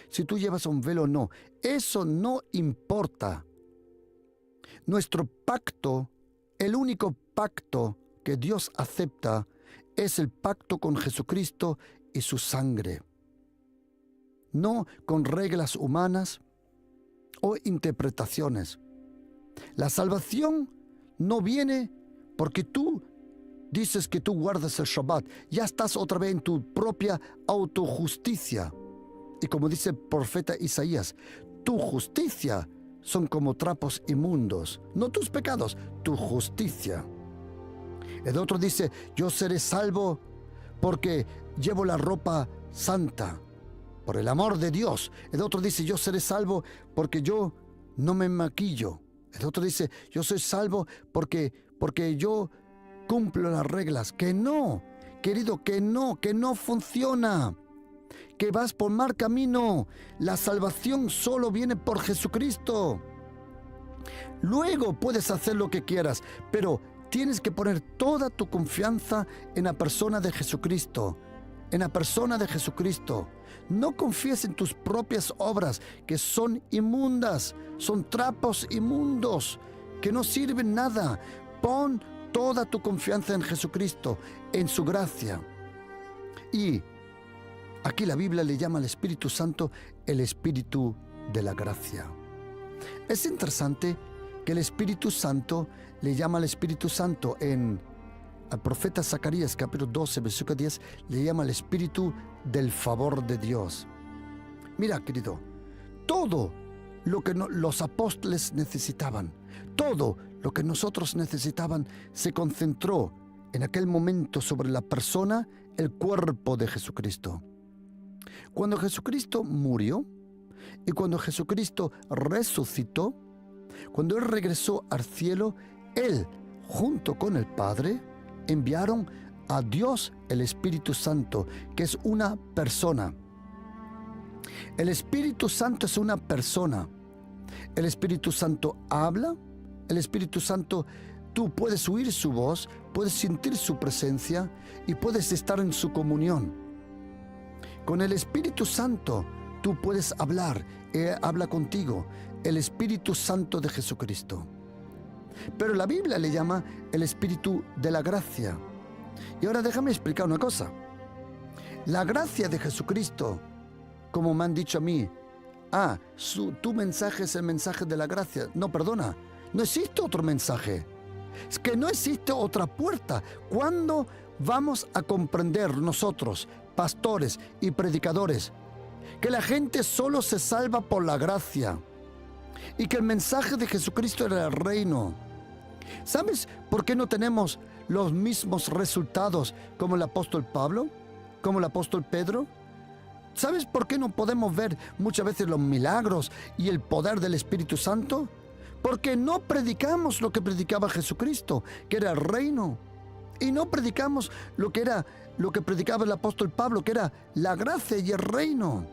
si tú llevas un velo o no, eso no importa. Nuestro pacto, el único pacto que Dios acepta, es el pacto con Jesucristo y su sangre. No con reglas humanas o interpretaciones. La salvación no viene porque tú dices que tú guardas el Shabbat, ya estás otra vez en tu propia autojusticia. Y como dice el profeta Isaías, tu justicia son como trapos inmundos, no tus pecados, tu justicia. El otro dice, yo seré salvo porque llevo la ropa santa, por el amor de Dios. El otro dice, yo seré salvo porque yo no me maquillo. El otro dice, yo soy salvo porque yo cumplo las reglas. Que no, querido, que no funciona. Que vas por mal camino. La salvación solo viene por Jesucristo. Luego puedes hacer lo que quieras, pero tienes que poner toda tu confianza en la persona de Jesucristo. En la persona de Jesucristo. No confíes en tus propias obras, que son inmundas, son trapos inmundos, que no sirven nada. Pon toda tu confianza en Jesucristo, en su gracia. Y aquí la Biblia le llama al Espíritu Santo el Espíritu de la gracia. Es interesante que el Espíritu Santo le llama al Espíritu Santo al profeta Zacarías, capítulo 12, versículo 10, le llama el Espíritu del favor de Dios. Mira, querido, todo lo que los apóstoles necesitaban, todo lo que nosotros necesitaban, se concentró en aquel momento sobre la persona, el cuerpo de Jesucristo. Cuando Jesucristo murió y cuando Jesucristo resucitó, cuando Él regresó al cielo, Él, junto con el Padre, enviaron a Dios el Espíritu Santo, que es una persona. El Espíritu Santo es una persona. El Espíritu Santo habla. El Espíritu Santo, tú puedes oír su voz, puedes sentir su presencia y puedes estar en su comunión. Con el Espíritu Santo tú puedes hablar. Habla contigo el Espíritu Santo de Jesucristo. Pero la Biblia le llama el Espíritu de la gracia. Y ahora déjame explicar una cosa. La gracia de Jesucristo, como me han dicho a mí, tu mensaje es el mensaje de la gracia. No, perdona, no existe otro mensaje. Es que no existe otra puerta. ¿Cuándo vamos a comprender nosotros, pastores y predicadores, que la gente solo se salva por la gracia y que el mensaje de Jesucristo era el reino? ¿Sabes por qué no tenemos los mismos resultados como el apóstol Pablo? Como el apóstol Pedro. ¿Sabes por qué no podemos ver muchas veces los milagros y el poder del Espíritu Santo? Porque no predicamos lo que predicaba Jesucristo, que era el reino. Y no predicamos lo que predicaba el apóstol Pablo, que era la gracia y el reino.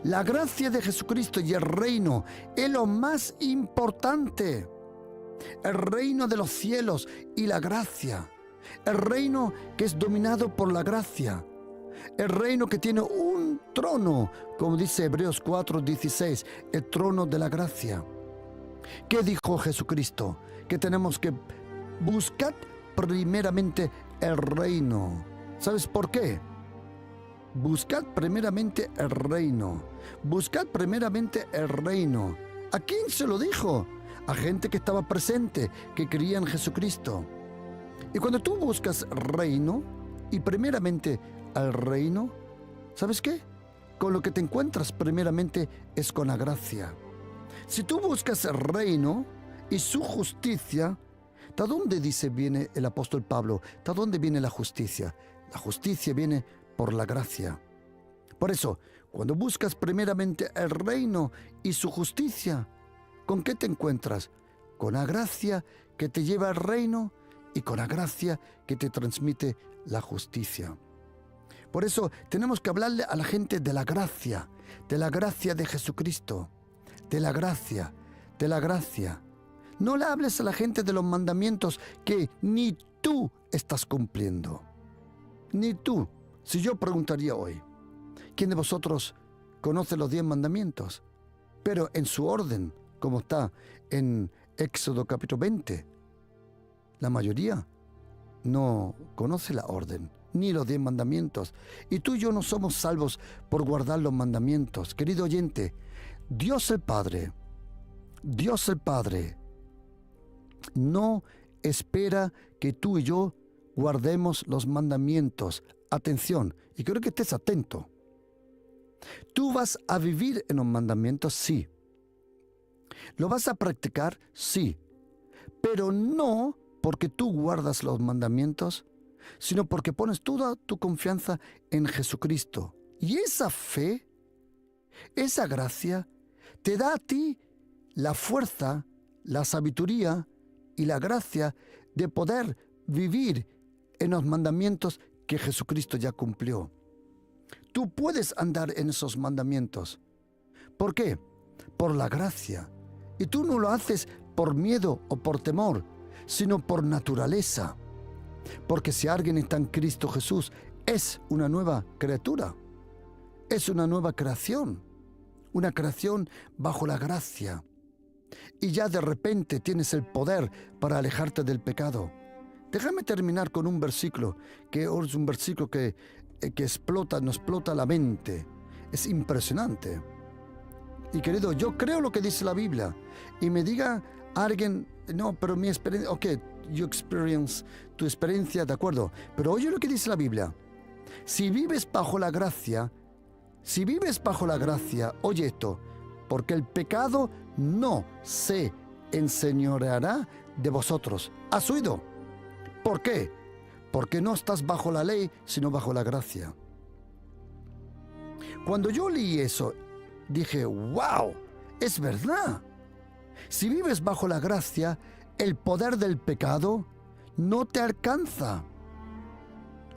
La gracia de Jesucristo y el reino es lo más importante. El reino de los cielos y la gracia. El reino que es dominado por la gracia. El reino que tiene un trono, como dice Hebreos 4:16, el trono de la gracia. ¿Qué dijo Jesucristo? Que tenemos que buscar primeramente el reino. ¿Sabes por qué? Buscad primeramente el reino. Buscad primeramente el reino. ¿A quién se lo dijo? A gente que estaba presente, que creía en Jesucristo. Y cuando tú buscas reino, y primeramente al reino, ¿sabes qué? Con lo que te encuentras primeramente es con la gracia. Si tú buscas el reino y su justicia, ¿de dónde viene el apóstol Pablo? ¿De dónde viene la justicia? La justicia viene por la gracia. Por eso, cuando buscas primeramente el reino y su justicia, ¿con qué te encuentras? Con la gracia que te lleva al reino y con la gracia que te transmite la justicia. Por eso tenemos que hablarle a la gente de la gracia de Jesucristo, de la gracia, de la gracia. No le hables a la gente de los mandamientos que ni tú estás cumpliendo. Ni tú. Si yo preguntaría hoy, ¿quién de vosotros conoce los 10 mandamientos? Pero en su orden, como está en Éxodo capítulo 20, la mayoría no conoce la orden, ni los 10 mandamientos. Y tú y yo no somos salvos por guardar los mandamientos. Querido oyente, Dios el Padre no espera que tú y yo guardemos los mandamientos. Atención, y quiero que estés atento. ¿Tú vas a vivir en los mandamientos? Sí. ¿Lo vas a practicar? Sí. Pero no porque tú guardas los mandamientos, sino porque pones toda tu confianza en Jesucristo. Y esa fe, esa gracia, te da a ti la fuerza, la sabiduría y la gracia de poder vivir en los mandamientos que Jesucristo ya cumplió. Tú puedes andar en esos mandamientos. ¿Por qué? Por la gracia. Y tú no lo haces por miedo o por temor, sino por naturaleza. Porque si alguien está en Cristo Jesús, es una nueva criatura. Es una nueva creación. Una creación bajo la gracia. Y ya de repente tienes el poder para alejarte del pecado. Déjame terminar con un versículo, que es un versículo que nos explota la mente. Es impresionante. Y querido, yo creo lo que dice la Biblia. Y me diga alguien, no, pero mi experiencia, ok, tu experiencia, de acuerdo. Pero oye lo que dice la Biblia. Si vives bajo la gracia, oye esto, porque el pecado no se enseñoreará de vosotros. ¿Has oído? ¿Por qué? Porque no estás bajo la ley, sino bajo la gracia. Cuando yo leí eso, dije, wow, es verdad. Si vives bajo la gracia, el poder del pecado no te alcanza.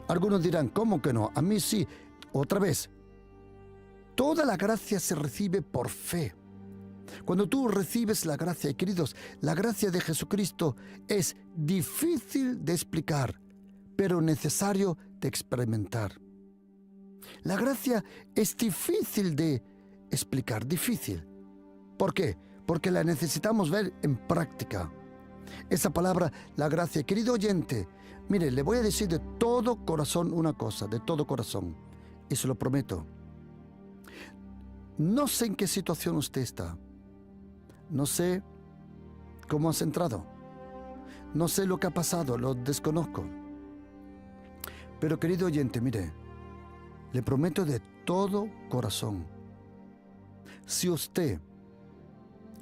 Algunos dirán, ¿cómo que no? A mí sí. Otra vez, toda la gracia se recibe por fe. Cuando tú recibes la gracia, y queridos, la gracia de Jesucristo es difícil de explicar, pero necesario de experimentar. La gracia es difícil de explicar, difícil. ¿Por qué? Porque la necesitamos ver en práctica. Esa palabra, la gracia. Querido oyente, mire, le voy a decir de todo corazón una cosa, de todo corazón, y se lo prometo. No sé en qué situación usted está. No sé cómo has entrado. No sé lo que ha pasado, lo desconozco. Pero querido oyente, mire, le prometo de todo corazón, si usted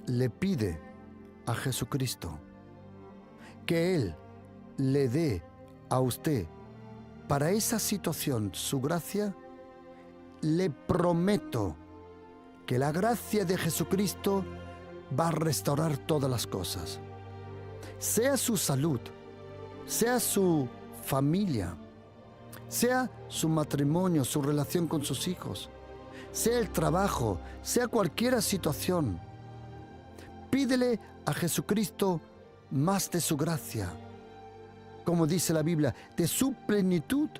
le pide a Jesucristo que Él le dé a usted para esa situación su gracia, le prometo que la gracia de Jesucristo va a restaurar todas las cosas. Sea su salud, sea su familia, sea su matrimonio, su relación con sus hijos, sea el trabajo, sea cualquier situación. Pídele a Jesucristo más de su gracia. Como dice la Biblia, de su plenitud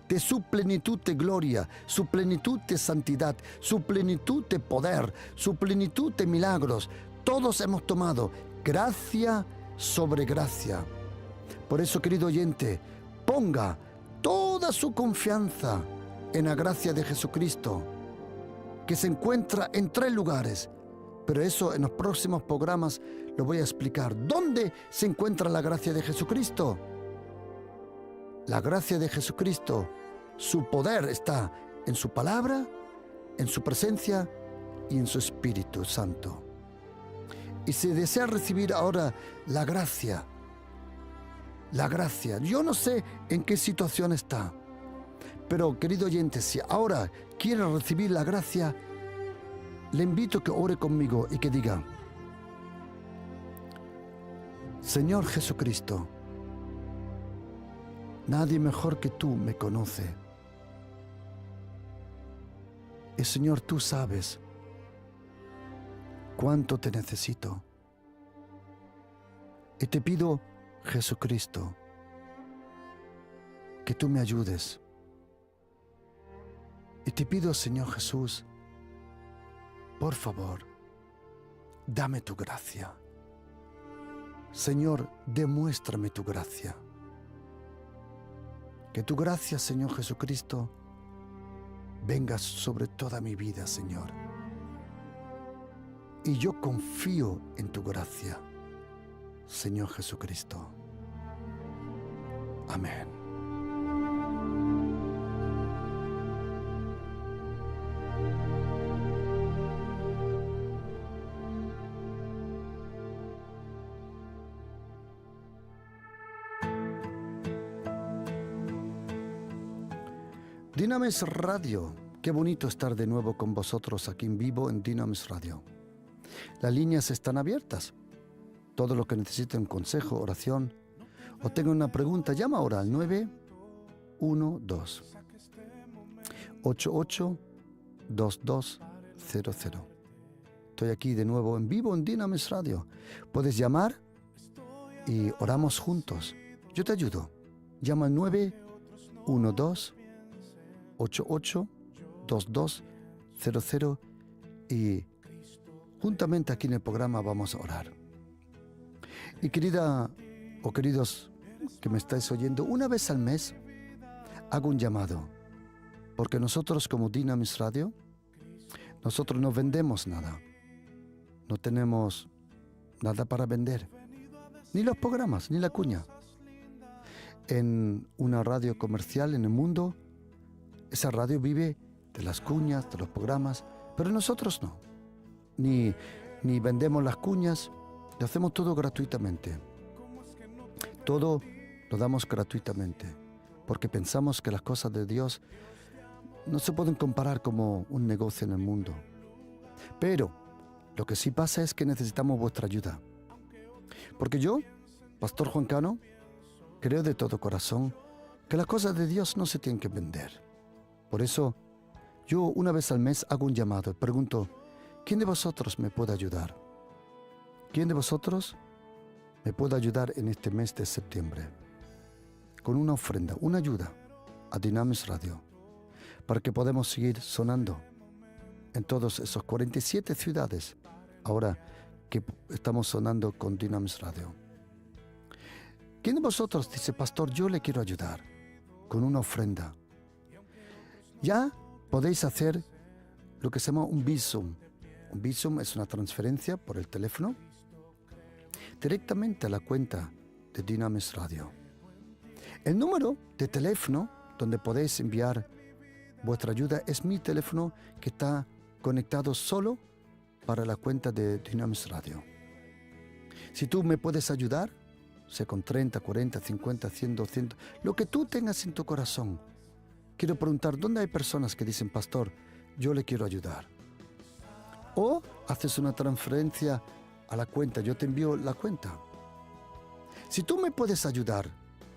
de gloria, su plenitud de santidad, su plenitud de poder, su plenitud de milagros. Todos hemos tomado gracia sobre gracia. Por eso, querido oyente, ponga toda su confianza en la gracia de Jesucristo, que se encuentra en 3 lugares. Pero eso en los próximos programas lo voy a explicar. ¿Dónde se encuentra la gracia de Jesucristo? La gracia de Jesucristo, su poder está en su palabra, en su presencia y en su Espíritu Santo. Y si desea recibir ahora la gracia, yo no sé en qué situación está, pero querido oyente, si ahora quiere recibir la gracia, le invito a que ore conmigo y que diga: Señor Jesucristo, nadie mejor que tú me conoce. Y Señor, tú sabes cuánto te necesito. Y te pido, Jesucristo, que tú me ayudes. Y te pido, Señor Jesús, por favor, dame tu gracia. Señor, demuéstrame tu gracia. Que tu gracia, Señor Jesucristo, venga sobre toda mi vida, Señor. Y yo confío en tu gracia, Señor Jesucristo. Amén. Dynamis Radio. Qué bonito estar de nuevo con vosotros aquí en vivo en Dynamis Radio. Las líneas están abiertas. Todo lo que necesiten, consejo, oración o tengan una pregunta, llama ahora al 912-88-2200. Estoy aquí de nuevo en vivo en Dynamis Radio. Puedes llamar y oramos juntos. Yo te ayudo. Llama al 912-88-2200 y juntamente aquí en el programa vamos a orar. Y querida o queridos que me estáis oyendo, una vez al mes hago un llamado, porque nosotros como Dynamis Radio, nosotros no vendemos nada, no tenemos nada para vender, ni los programas, ni la cuña. En una radio comercial en el mundo, esa radio vive de las cuñas, de los programas, pero nosotros no, ni vendemos las cuñas, lo hacemos todo gratuitamente. Todo lo damos gratuitamente, porque pensamos que las cosas de Dios no se pueden comparar como un negocio en el mundo. Pero lo que sí pasa es que necesitamos vuestra ayuda. Porque yo, Pastor Juan Cano, creo de todo corazón que las cosas de Dios no se tienen que vender. Por eso, yo una vez al mes hago un llamado y pregunto, ¿quién de vosotros me puede ayudar? ¿Quién de vosotros me puede ayudar en este mes de septiembre? Con una ofrenda, una ayuda a Dynamis Radio, para que podamos seguir sonando en todos esos 47 ciudades, ahora que estamos sonando con Dynamis Radio. ¿Quién de vosotros dice, pastor, yo le quiero ayudar con una ofrenda? Ya podéis hacer lo que se llama un Bizum. Un Bizum es una transferencia por el teléfono directamente a la cuenta de Dynamis Radio. El número de teléfono donde podéis enviar vuestra ayuda es mi teléfono que está conectado solo para la cuenta de Dynamis Radio. Si tú me puedes ayudar, sea con 30, 40, 50, 100, 200, lo que tú tengas en tu corazón. Quiero preguntar, ¿dónde hay personas que dicen, pastor, yo le quiero ayudar? O haces una transferencia a la cuenta, yo te envío la cuenta. Si tú me puedes ayudar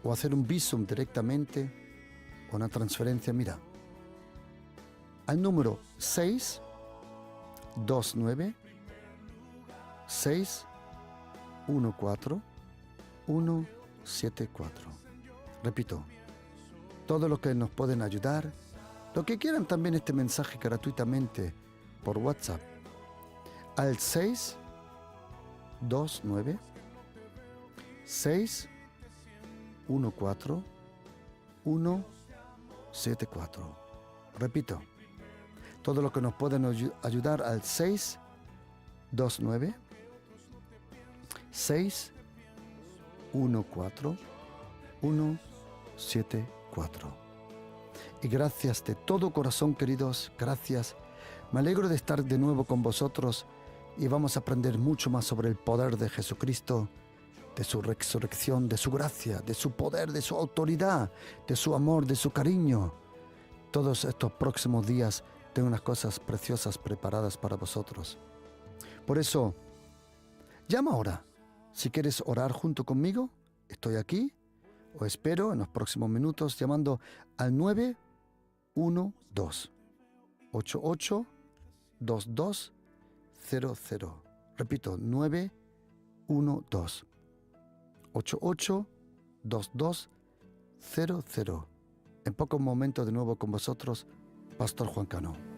o hacer un Bizum directamente o una transferencia, mira, al número 629 614 174. Repito, todo lo que nos pueden ayudar, lo que quieran también este mensaje gratuitamente por WhatsApp, al 629 614 174. Repito, todo lo que nos pueden ayudar al 629 614 174. Y gracias de todo corazón, queridos, gracias. Me alegro de estar de nuevo con vosotros y vamos a aprender mucho más sobre el poder de Jesucristo, de su resurrección, de su gracia, de su poder, de su autoridad, de su amor, de su cariño. Todos estos próximos días tengo unas cosas preciosas preparadas para vosotros. Por eso, llama ahora. Si quieres orar junto conmigo, estoy aquí. Os espero en los próximos minutos llamando al 912-88-2200. Repito, 912-88-2200. En pocos momentos de nuevo con vosotros, Pastor Juan Cano.